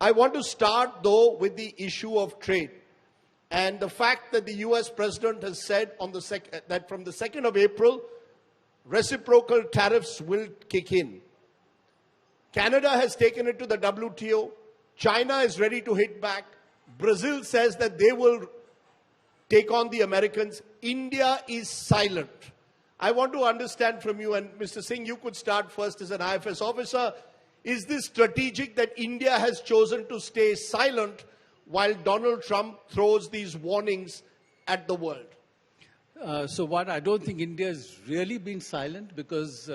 I want to start, though, with the issue of trade and the fact that the US president has said on that from the 2nd of April, reciprocal tariffs will kick in. Canada has taken it to the WTO. China is ready to hit back. Brazil says that they will take on the Americans. India is silent. I want to understand from you, and Mr. Singh, you could start first as an IFS officer. Is this strategic that India has chosen to stay silent while Donald Trump throws these warnings at the world? I don't think India has really been silent, because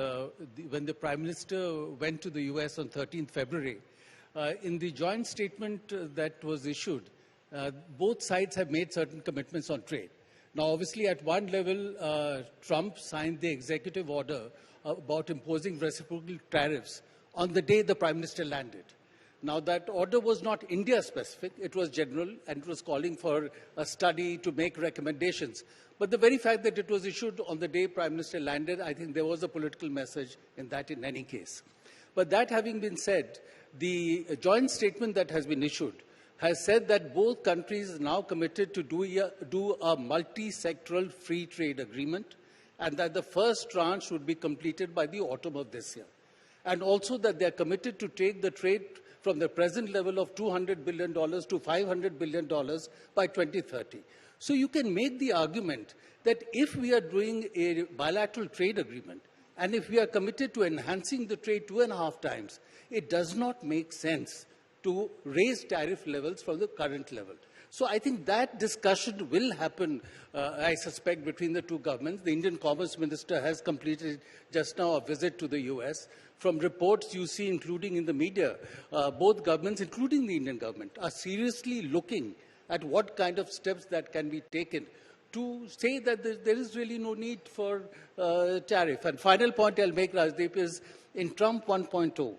when the Prime Minister went to the US on 13th February, in the joint statement that was issued, both sides have made certain commitments on trade. Now, obviously, at one level, Trump signed the executive order about imposing reciprocal tariffs on the day the Prime Minister landed. Now, that order was not India-specific. It was general, and it was calling for a study to make recommendations. But the very fact that it was issued on the day Prime Minister landed, I think there was a political message in that in any case. But that having been said, the joint statement that has been issued has said that both countries are now committed to do a multi-sectoral free trade agreement, and that the first tranche would be completed by the autumn of this year. And also that they are committed to take the trade from the present level of $200 billion to $500 billion by 2030. So you can make the argument that if we are doing a bilateral trade agreement, and if we are committed to enhancing the trade 2.5 times, it does not make sense to raise tariff levels from the current level. So I think that discussion will happen, I suspect, between the two governments. The Indian Commerce Minister has completed just now a visit to the US. From reports you see, including in the media, both governments, including the Indian government, are seriously looking at what kind of steps that can be taken to say that there is really no need for tariff. And final point I'll make, Rajdeep, is in Trump 1.0,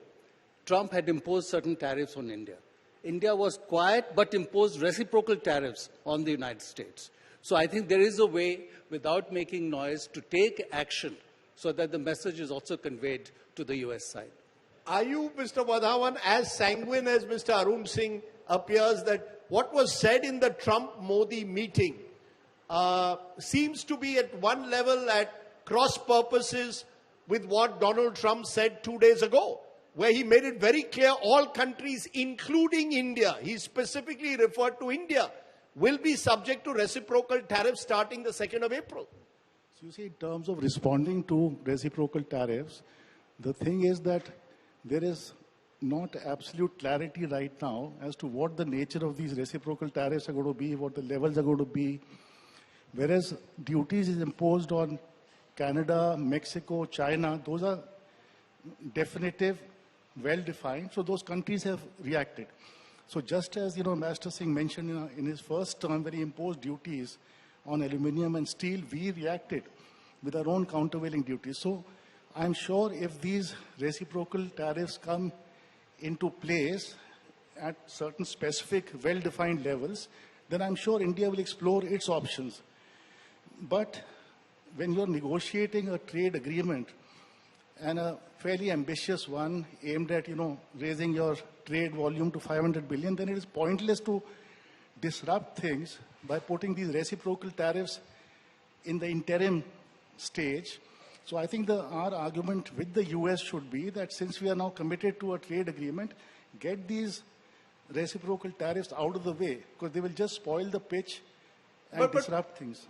Trump had imposed certain tariffs on India. India was quiet but imposed reciprocal tariffs on the United States. So I think there is a way, without making noise, to take action so that the message is also conveyed to the US side. Are you, Mr. Wadhawan, as sanguine as Mr. Arun Singh appears that what was said in the Trump-Modi meeting seems to be at one level at cross purposes with what Donald Trump said 2 days ago, where he made it very clear all countries, including India, he specifically referred to India, will be subject to reciprocal tariffs starting the 2nd of April. So you see, in terms of responding to reciprocal tariffs, the thing is that there is not absolute clarity right now as to what the nature of these reciprocal tariffs are going to be, what the levels are going to be. Whereas duties is imposed on Canada, Mexico, China, those are definitive, well-defined, so those countries have reacted. So just as, Master Singh mentioned in his first term, when he imposed duties on aluminium and steel, we reacted with our own countervailing duties. So I'm sure if these reciprocal tariffs come into place at certain specific, well-defined levels, then I'm sure India will explore its options. But when you're negotiating a trade agreement, and a fairly ambitious one aimed at, raising your trade volume to 500 billion, then it is pointless to disrupt things by putting these reciprocal tariffs in the interim stage. So I think our argument with the US should be that since we are now committed to a trade agreement, get these reciprocal tariffs out of the way, because they will just spoil the pitch and disrupt things.